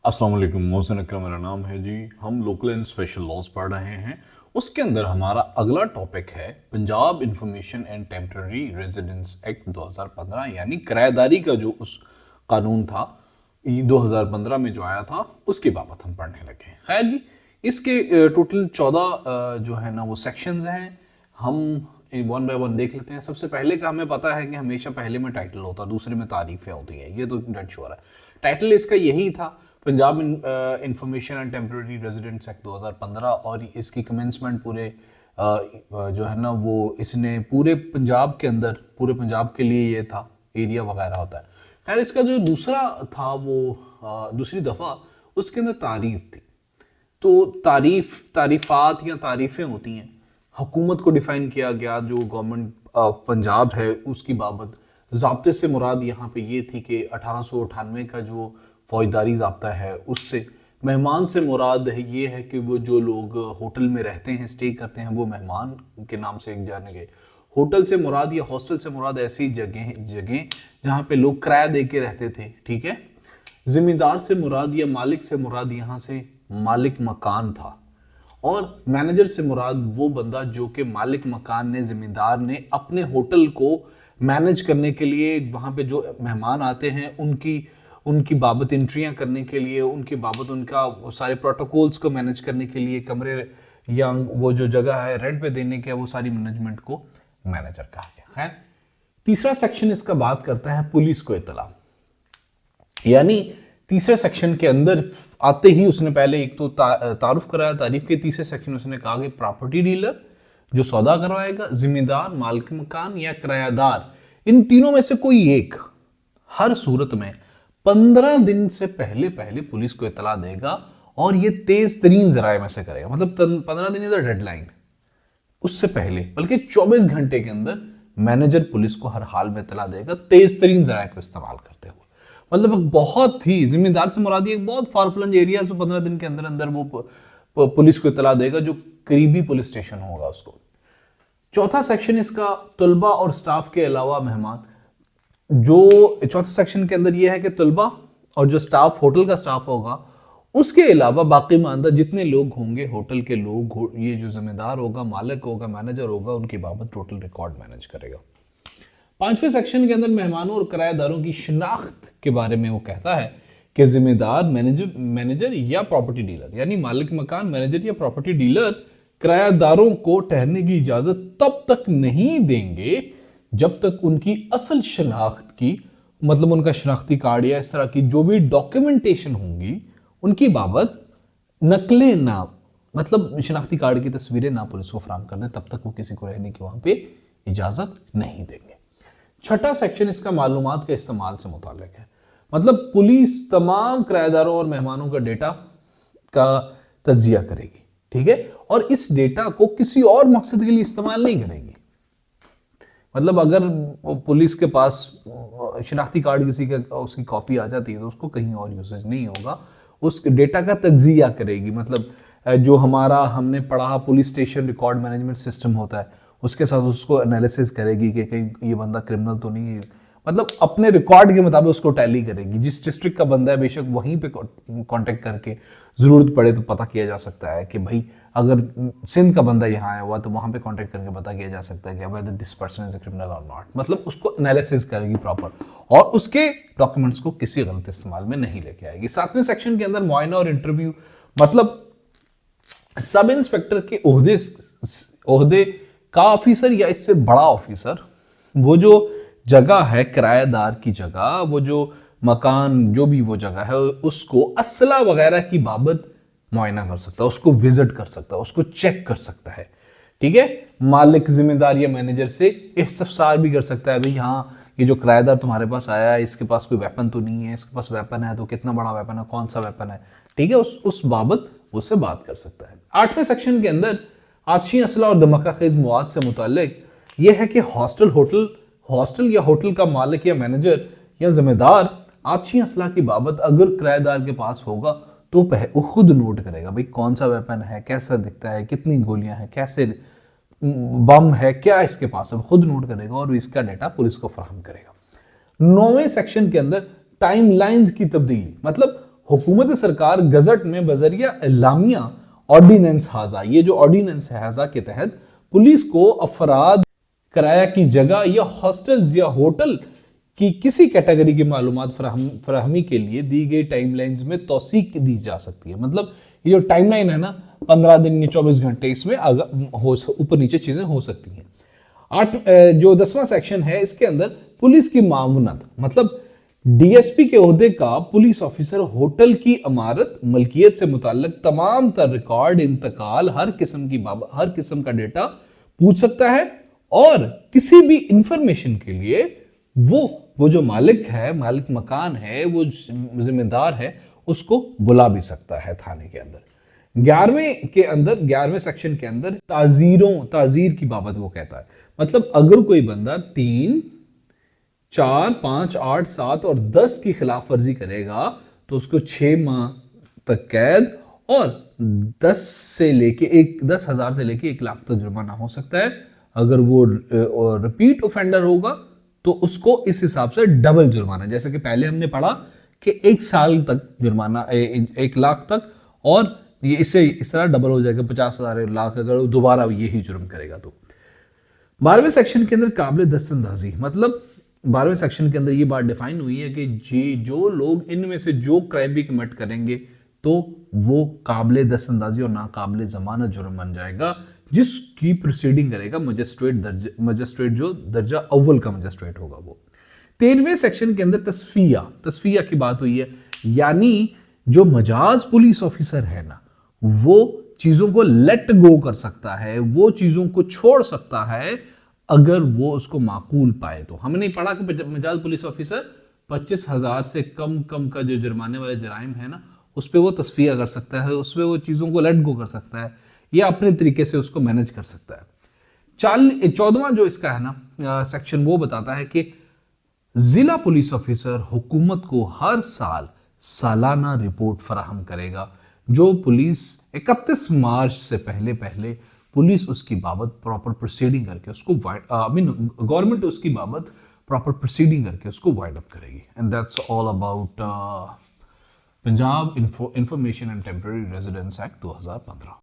अस्सलाम वालेकुम। मोहसिन अकरम मेरा नाम है जी। हम लोकल एंड स्पेशल लॉज पढ़ रहे हैं। उसके अंदर हमारा अगला टॉपिक है Punjab information and temporary residence act 2015, यानी किराएदारी का जो उस कानून था 2015 में जो आया था, उसकी बाबत हम पढ़ने लगे। खैर जी, इसके टोटल 14 जो है ना वो सेक्शंस हैं। हम वन बाय वन देख लेते हैं। सबसे पहले का हमें पता है कि हमेशा पहले में टाइटल होता है, दूसरे में तारीफें होती हैं, ये तो डेट श्योर है। टाइटल इसका यही था, Punjab information and temporary residents act 2015, और इसकी कमेंसमेंट पूरे जो है ना वो इसने पूरे पंजाब के अंदर, पूरे पंजाब के लिए ये था, एरिया वगैरह होता है। खैर, इसका जो दूसरा था वो दूसरी दफ़ा, उसके अंदर तारीफ थी। तो तारीफात या तारीफें होती हैं, हुकूमत को डिफाइन किया गया, जो गवर्नमेंट पंजाब है उसकी बाबत। ज़ाब्ते से मुराद यहाँ पे ये थी कि 1898 का जो फौजदारी ज़ाब्ता है उससे। मेहमान से मुराद है ये है कि वो जो लोग होटल में रहते हैं, स्टे करते हैं, वो मेहमान के नाम से एक जाने गए। होटल से मुराद या हॉस्टल से मुराद ऐसी जगह जगह जहाँ पे लोग किराया दे के रहते थे, ठीक है। जिम्मेदार से मुराद या मालिक से मुराद यहाँ से मालिक मकान था, और मैनेजर से मुराद वो बंदा जो कि मालिक मकान ने, जिम्मेदार ने अपने होटल को मैनेज करने के लिए, वहाँ पे जो मेहमान आते हैं उनकी उनकी बाबत एंट्रियाँ करने के लिए, उनकी बाबत उनका सारे प्रोटोकॉल्स को मैनेज करने के लिए, कमरे या वो जो जगह है रेंट पे देने के, वो सारी मैनेजमेंट को मैनेजर कहा गया। खैर, तीसरा सेक्शन इसका बात करता है पुलिस को इत्तला, यानी तीसरे सेक्शन के अंदर आते ही उसने पहले एक तो तारुफ कराया। तारीफ के तीसरे सेक्शन उसने कहा कि प्रॉपर्टी डीलर जो सौदा करवाएगा, जिम्मेदार, मालिक मकान या किरायादार, इन तीनों में से कोई एक हर सूरत में 15 दिन से पहले पहले पुलिस को इत्तला देगा, और ये तेज तरीन जराए में से करेगा। मतलब 15 दिन इज डेडलाइन, उससे पहले बल्कि 24 घंटे के अंदर मैनेजर पुलिस को हर हाल में इत्तला देगा, तेज तरीन जराए को इस्तेमाल करते हुए। मतलब बहुत ही, जिम्मेदार से मुराद एक बहुत फारफ्लंग एरिया, तो 15 दिन के अंदर अंदर वो पुलिस को इत्तला देगा, जो करीबी पुलिस स्टेशन होगा उसको। चौथा सेक्शन इसका तलबा और स्टाफ के अलावा मेहमान, जो चौथे सेक्शन के अंदर यह है कि तलबा और जो स्टाफ, होटल का स्टाफ होगा, उसके अलावा बाकी मानदा जितने लोग होंगे, होटल के लोग, ये जो जिम्मेदार होगा, मालिक होगा, मैनेजर होगा, उनकी बाबत टोटल रिकॉर्ड मैनेज करेगा। पांचवें सेक्शन के अंदर मेहमानों और किराएदारों की शिनाख्त के बारे में वो कहता है कि जिम्मेदार, मैनेजर या प्रॉपर्टी डीलर, यानी मालिक मकान, मैनेजर या प्रॉपर्टी डीलर किराएदारों को ठहरने की इजाजत तब तक नहीं देंगे जब तक उनकी असल शनाख्त की, मतलब उनका शनाख्ती कार्ड या इस तरह की जो भी डॉक्यूमेंटेशन होंगी उनकी बाबत नकलें ना, मतलब शनाख्ती कार्ड की तस्वीरें ना पुलिस को फराहम कर दें, तब तक वो किसी को रहने की वहां पे इजाजत नहीं देंगे। छठा सेक्शन इसका मालूमात के इस्तेमाल से मुताल्लिक है। मतलब पुलिस तमाम किराएदारों और मेहमानों का डेटा का तज्जिया करेगी, ठीक है, और इस डेटा को किसी और मकसद के लिए इस्तेमाल नहीं करेगी। मतलब अगर पुलिस के पास शिनाख्ती कार्ड किसी का, उसकी कॉपी आ जाती है, तो उसको कहीं और यूसेज नहीं होगा, उस डेटा का तज्जिया करेगी। मतलब जो हमारा हमने पढ़ा police station record management system होता है, उसके साथ उसको एनालिसिस करेगी कि कहीं ये बंदा क्रिमिनल तो नहीं है, मतलब अपने रिकॉर्ड के मुताबिक उसको टैली करेगी। जिस डिस्ट्रिक्ट का बंदा है, बेशक वहीं पे कांटेक्ट करके जरूरत पड़े तो पता किया जा सकता है कि भाई अगर सिंध का बंदा यहाँ आया हुआ तो वहां पे कांटेक्ट करके पता किया जा सकता है कि whether this person is a criminal और नॉट। मतलब उसको एनालिसिस करेगी प्रॉपर, और उसके डॉक्यूमेंट्स को किसी गलत इस्तेमाल में नहीं लेके आएगी। सातवें सेक्शन के अंदर मुआयना और इंटरव्यू, मतलब सब इंस्पेक्टर के ओहदे का ऑफिसर या इससे बड़ा ऑफिसर, वो जो जगह है किराएदार की जगह, वो जो मकान, जो भी वो जगह है, उसको असला वगैरह की बाबत मुआयना कर सकता है, उसको विजिट कर सकता है, उसको चेक कर सकता है, ठीक है। मालिक, जिम्मेदार या मैनेजर से इस्तफसार भी कर सकता है, भाई हाँ ये जो किराएदार तुम्हारे पास आया है, इसके पास कोई वेपन तो नहीं है, इसके पास वेपन है तो कितना बड़ा वेपन है, कौन सा वेपन है, ठीक है, उस बाबत उससे बात कर सकता है। आठवें सेक्शन के अंदर आछी असला और धमाका खेज मवाद से मुताल्लिक यह है कि हॉस्टल या होटल का मालिक या मैनेजर या जिम्मेदार आछी असला की बाबत अगर किराएदार के पास होगा तो वो खुद नोट करेगा, भाई कौन सा वेपन है, कैसा दिखता है, कितनी गोलियां हैं, कैसे बम है, क्या इसके पास है, खुद नोट करेगा और इसका डेटा पुलिस को फराहम करेगा। 9वें सेक्शन के अंदर टाइमलाइंस की तब्दीली, मतलब हुकूमत सरकार गजट में बजरिया इलामिया ऑर्डिनेंस हाजा, ये जो ऑर्डिनेंस है हाजा के तहत पुलिस को अफराद, किराया की जगह या हॉस्टल्स या होटल की किसी कैटेगरी की मालूमात फराहमी के लिए दी गई टाइमलाइंस में तौसीक दी जा सकती है। मतलब ये जो टाइमलाइन है ना, 15 दिन या 24 घंटे, इसमें ऊपर नीचे चीजें हो सकती हैं। जो 10वां सेक्शन है, इसके अंदर पुलिस की मामूनत, मतलब डीएसपी के ओहदे का पुलिस ऑफिसर होटल की इमारत मलकियत से मुताल्लिक तमाम तर रिकॉर्ड, इंतकाल, हर किस्म का डेटा पूछ सकता है और किसी भी इंफॉर्मेशन के लिए वो जो मालिक है, मालिक मकान है, वो जिम्मेदार है, उसको बुला भी सकता है थाने के अंदर। 11वें सेक्शन के अंदर ताजीर की बाबत वो कहता है, मतलब अगर कोई बंदा 3, 4, 5, 8, 7 और 10 की खिलाफ वर्जी करेगा तो उसको 6 माह तक कैद और 10,000 से लेके 1 लाख तक जुर्माना हो सकता है। अगर वो रिपीट ऑफेंडर होगा तो उसको इस हिसाब से डबल जुर्माना, जैसे कि पहले हमने पढ़ा कि 1 साल तक जुर्माना, 1 लाख तक, और ये इससे इस तरह डबल हो जाएगा 50,000, 1 लाख, अगर वो दोबारा यही जुर्म करेगा तो। 12वें सेक्शन के अंदर काबिल दस्तंदाजी, मतलब 12वें सेक्शन के अंदर ये बात डिफाइन हुई है कि जो लोग इनमें से जो क्राइम भी कमिट करेंगे तो वो काबिल दस्तंदाजी और नाकाबिल जमानत जुर्म बन जाएगा, जिसकी प्रोसीडिंग करेगा मजिस्ट्रेट जो दर्जा अव्वल का मजिस्ट्रेट होगा वो। 13वें सेक्शन के अंदर तस्फिया की बात हुई है, यानी जो मजाज पुलिस ऑफिसर है ना, वो चीजों को लेट गो कर सकता है, वो चीजों को छोड़ सकता है अगर वो उसको माकूल पाए तो। हमने पढ़ा कि मजाज पुलिस ऑफिसर 25,000 से कम का जो जुर्माने वाले जराइम है ना, उस पर वो तस्फिया कर सकता है, उस पर वो चीजों को लेट गो कर सकता है, या अपने तरीके से उसको मैनेज कर सकता है। 14वां जो इसका है ना सेक्शन, वो बताता है कि जिला पुलिस ऑफिसर हुकूमत को हर साल सालाना रिपोर्ट फराहम करेगा। जो पुलिस 31 मार्च से पहले पुलिस उसकी बाबत प्रॉपर प्रोसीडिंग करके उसको गवर्नमेंट उसकी बाबत प्रॉपर प्रोसीडिंग करके उसको वाइड अप करेगी। And that's all about Punjab information and temporary residence act 2015।